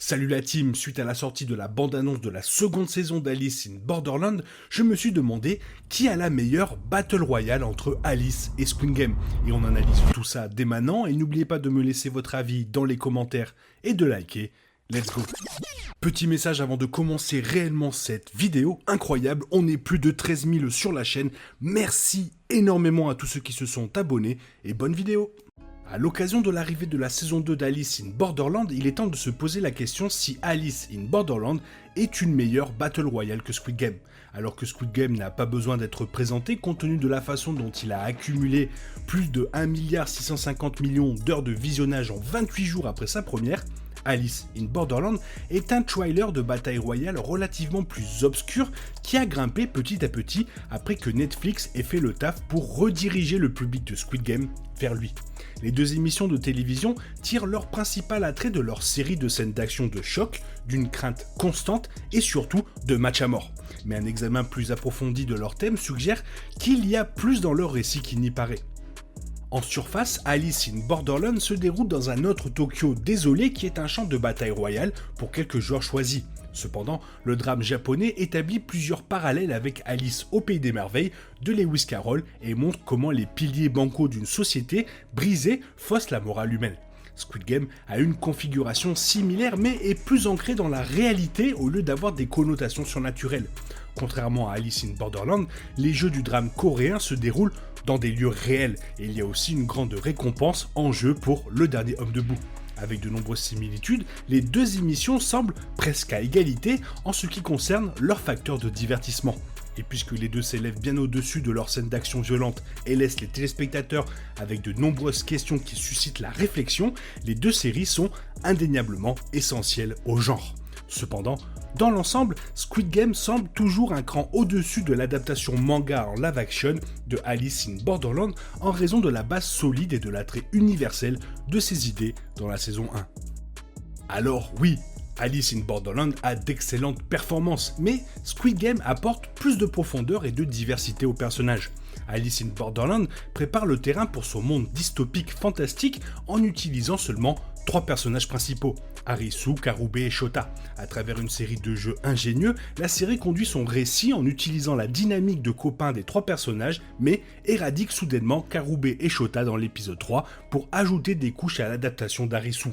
Salut la team, suite à la sortie de la bande-annonce de la seconde saison d'Alice in Borderland, je me suis demandé qui a la meilleure Battle Royale entre Alice et Squid Game. Et on analyse tout ça dès maintenant, et n'oubliez pas de me laisser votre avis dans les commentaires et de liker. Let's go. Petit message avant de commencer réellement cette vidéo, incroyable, on est plus de 13 000 sur la chaîne, merci énormément à tous ceux qui se sont abonnés, et bonne vidéo. À l'occasion de l'arrivée de la saison 2 d'Alice in Borderland, il est temps de se poser la question si Alice in Borderland est une meilleure Battle Royale que Squid Game. Alors que Squid Game n'a pas besoin d'être présenté compte tenu de la façon dont il a accumulé plus de 1,650 milliard d'heures de visionnage en 28 jours après sa première, Alice in Borderland est un trailer de bataille royale relativement plus obscur qui a grimpé petit à petit après que Netflix ait fait le taf pour rediriger le public de Squid Game vers lui. Les deux émissions de télévision tirent leur principal attrait de leur série de scènes d'action de choc, d'une crainte constante et surtout de match à mort. Mais un examen plus approfondi de leur thème suggère qu'il y a plus dans leur récit qu'il n'y paraît. En surface, Alice in Borderland se déroule dans un autre Tokyo désolé qui est un champ de bataille royale pour quelques joueurs choisis. Cependant, le drame japonais établit plusieurs parallèles avec Alice au Pays des Merveilles de Lewis Carroll et montre comment les piliers bancals d'une société brisée faussent la morale humaine. Squid Game a une configuration similaire mais est plus ancrée dans la réalité au lieu d'avoir des connotations surnaturelles. Contrairement à Alice in Borderland, les jeux du drame coréen se déroulent dans des lieux réels et il y a aussi une grande récompense en jeu pour le dernier homme debout. Avec de nombreuses similitudes, les deux émissions semblent presque à égalité en ce qui concerne leur facteur de divertissement. Et puisque les deux s'élèvent bien au-dessus de leurs scènes d'action violentes et laissent les téléspectateurs avec de nombreuses questions qui suscitent la réflexion, les deux séries sont indéniablement essentielles au genre. Cependant, dans l'ensemble, Squid Game semble toujours un cran au-dessus de l'adaptation manga en live action de Alice in Borderland en raison de la base solide et de l'attrait universel de ses idées dans la saison 1. Alors oui, Alice in Borderland a d'excellentes performances, mais Squid Game apporte plus de profondeur et de diversité aux personnages. Alice in Borderland prépare le terrain pour son monde dystopique fantastique en utilisant seulement 3 personnages principaux, Arisu, Karube et Shota. À travers une série de jeux ingénieux, la série conduit son récit en utilisant la dynamique de copains des 3 personnages, mais éradique soudainement Karube et Shota dans l'épisode 3 pour ajouter des couches à l'adaptation d'Arisu.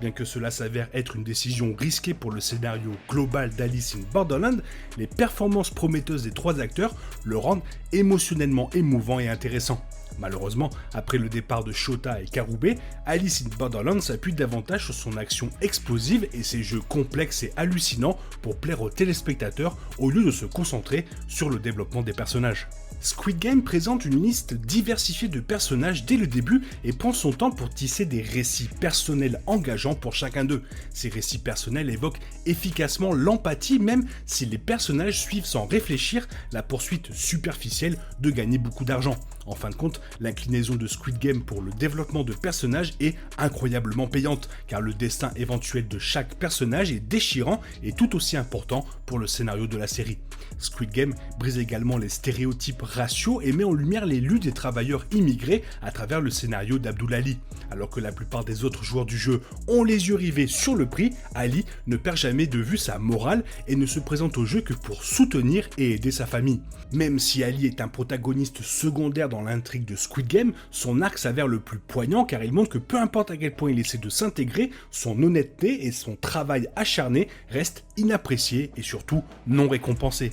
Bien que cela s'avère être une décision risquée pour le scénario global d'Alice in Borderland, les performances prometteuses des 3 acteurs le rendent émotionnellement émouvant et intéressant. Malheureusement, après le départ de Shota et Karube, Alice in Borderland s'appuie davantage sur son action explosive et ses jeux complexes et hallucinants pour plaire aux téléspectateurs au lieu de se concentrer sur le développement des personnages. Squid Game présente une liste diversifiée de personnages dès le début et prend son temps pour tisser des récits personnels engageants pour chacun d'eux. Ces récits personnels évoquent efficacement l'empathie même si les personnages suivent sans réfléchir la poursuite superficielle de gagner beaucoup d'argent. En fin de compte, l'inclinaison de Squid Game pour le développement de personnages est incroyablement payante, car le destin éventuel de chaque personnage est déchirant et tout aussi important pour le scénario de la série. Squid Game brise également les stéréotypes raciaux et met en lumière les luttes des travailleurs immigrés à travers le scénario d'Abdul Ali. Alors que la plupart des autres joueurs du jeu ont les yeux rivés sur le prix, Ali ne perd jamais de vue sa morale et ne se présente au jeu que pour soutenir et aider sa famille. Même si Ali est un protagoniste secondaire dans l'intrigue de Squid Game, son arc s'avère le plus poignant car il montre que peu importe à quel point il essaie de s'intégrer, son honnêteté et son travail acharné restent inappréciés et surtout non récompensés.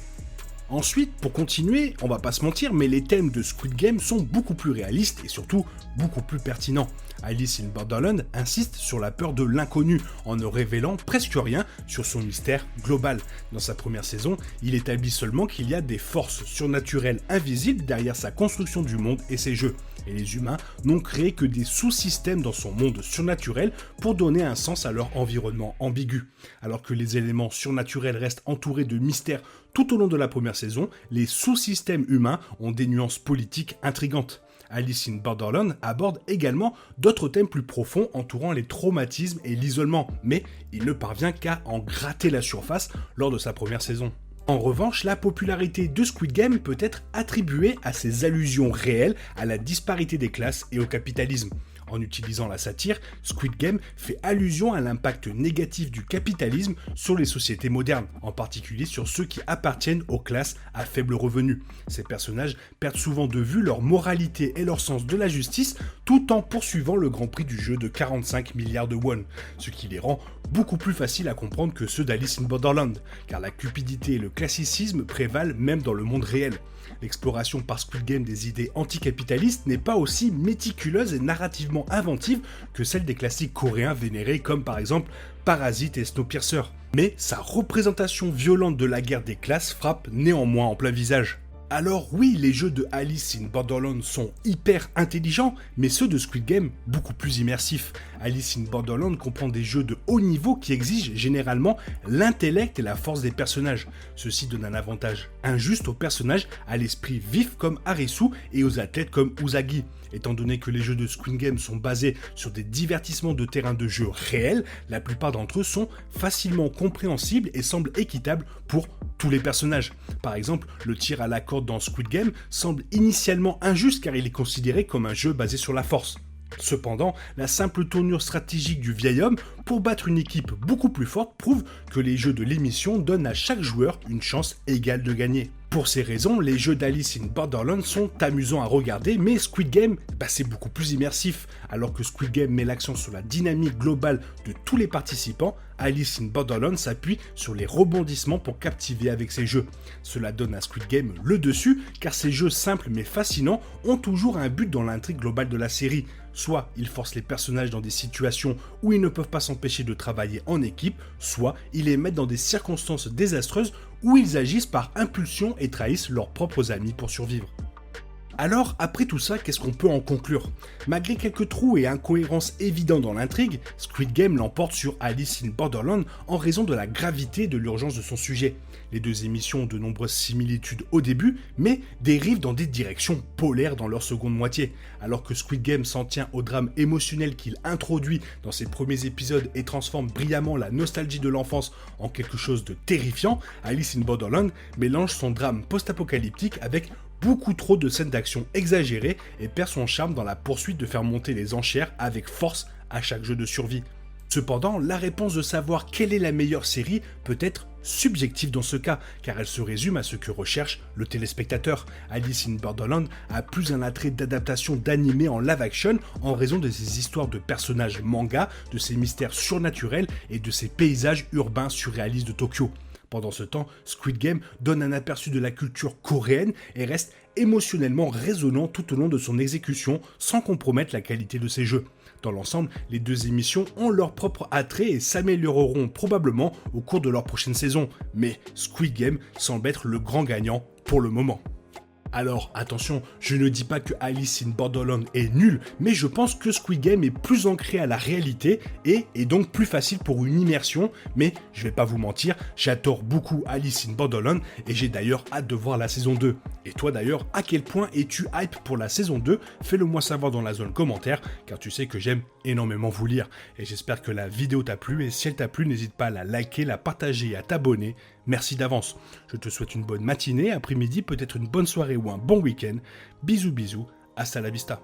Ensuite, pour continuer, on va pas se mentir, mais les thèmes de Squid Game sont beaucoup plus réalistes et surtout beaucoup plus pertinents. Alice in Borderland insiste sur la peur de l'inconnu en ne révélant presque rien sur son mystère global. Dans sa première saison, il établit seulement qu'il y a des forces surnaturelles invisibles derrière sa construction du monde et ses jeux. Et les humains n'ont créé que des sous-systèmes dans son monde surnaturel pour donner un sens à leur environnement ambigu. Alors que les éléments surnaturels restent entourés de mystères tout au long de la première saison, les sous-systèmes humains ont des nuances politiques intrigantes. Alice in Borderland aborde également d'autres thèmes plus profonds entourant les traumatismes et l'isolement, mais il ne parvient qu'à en gratter la surface lors de sa première saison. En revanche, la popularité de Squid Game peut être attribuée à ses allusions réelles à la disparité des classes et au capitalisme. En utilisant la satire, Squid Game fait allusion à l'impact négatif du capitalisme sur les sociétés modernes, en particulier sur ceux qui appartiennent aux classes à faible revenu. Ces personnages perdent souvent de vue leur moralité et leur sens de la justice, tout en poursuivant le grand prix du jeu de 45 milliards de won, ce qui les rend beaucoup plus faciles à comprendre que ceux d'Alice in Borderland, car la cupidité et le classicisme prévalent même dans le monde réel. L'exploration par Squid Game des idées anticapitalistes n'est pas aussi méticuleuse et narrativement inventive que celle des classiques coréens vénérés comme par exemple Parasite et Snowpiercer. Mais sa représentation violente de la guerre des classes frappe néanmoins en plein visage. Alors oui, les jeux de Alice in Borderland sont hyper intelligents, mais ceux de Squid Game beaucoup plus immersifs. Alice in Borderland comprend des jeux de haut niveau qui exigent généralement l'intellect et la force des personnages. Ceci donne un avantage injuste aux personnages à l'esprit vif comme Harisu et aux athlètes comme Usagi. Étant donné que les jeux de Squid Game sont basés sur des divertissements de terrain de jeu réels, la plupart d'entre eux sont facilement compréhensibles et semblent équitables pour tous les personnages. Par exemple, le tir à la corde dans Squid Game semble initialement injuste car il est considéré comme un jeu basé sur la force. Cependant, la simple tournure stratégique du vieil homme pour battre une équipe beaucoup plus forte prouve que les jeux de l'émission donnent à chaque joueur une chance égale de gagner. Pour ces raisons, les jeux d'Alice in Borderland sont amusants à regarder, mais Squid Game, c'est beaucoup plus immersif. Alors que Squid Game met l'accent sur la dynamique globale de tous les participants, Alice in Borderland s'appuie sur les rebondissements pour captiver avec ses jeux. Cela donne à Squid Game le dessus, car ces jeux simples mais fascinants ont toujours un but dans l'intrigue globale de la série. Soit ils forcent les personnages dans des situations où ils ne peuvent pas s'empêcher de travailler en équipe, soit ils les mettent dans des circonstances désastreuses où ils agissent par impulsion et trahissent leurs propres amis pour survivre. Alors, après tout ça, qu'est-ce qu'on peut en conclure? Malgré quelques trous et incohérences évidents dans l'intrigue, Squid Game l'emporte sur Alice in Borderland en raison de la gravité et de l'urgence de son sujet. Les deux émissions ont de nombreuses similitudes au début, mais dérivent dans des directions polaires dans leur seconde moitié. Alors que Squid Game s'en tient au drame émotionnel qu'il introduit dans ses premiers épisodes et transforme brillamment la nostalgie de l'enfance en quelque chose de terrifiant, Alice in Borderland mélange son drame post-apocalyptique avec beaucoup trop de scènes d'action exagérées et perd son charme dans la poursuite de faire monter les enchères avec force à chaque jeu de survie. Cependant, la réponse de savoir quelle est la meilleure série peut être subjective dans ce cas, car elle se résume à ce que recherche le téléspectateur. Alice in Borderland a plus un attrait d'adaptation d'animé en live action en raison de ses histoires de personnages manga, de ses mystères surnaturels et de ses paysages urbains surréalistes de Tokyo. Pendant ce temps, Squid Game donne un aperçu de la culture coréenne et reste émotionnellement résonnant tout au long de son exécution sans compromettre la qualité de ses jeux. Dans l'ensemble, les deux émissions ont leur propre attrait et s'amélioreront probablement au cours de leur prochaine saison, mais Squid Game semble être le grand gagnant pour le moment. Alors attention, je ne dis pas que Alice in Borderland est nul, mais je pense que Squid Game est plus ancré à la réalité et est donc plus facile pour une immersion, mais je vais pas vous mentir, j'adore beaucoup Alice in Borderland et j'ai d'ailleurs hâte de voir la saison 2. Et toi d'ailleurs, à quel point es-tu hype pour la saison 2? Fais-le moi savoir dans la zone commentaire, car tu sais que j'aime énormément vous lire. Et j'espère que la vidéo t'a plu, et si elle t'a plu, n'hésite pas à la liker, la partager et à t'abonner. Merci d'avance. Je te souhaite une bonne matinée, après-midi, peut-être une bonne soirée ou un bon week-end. Bisous bisous, hasta la vista.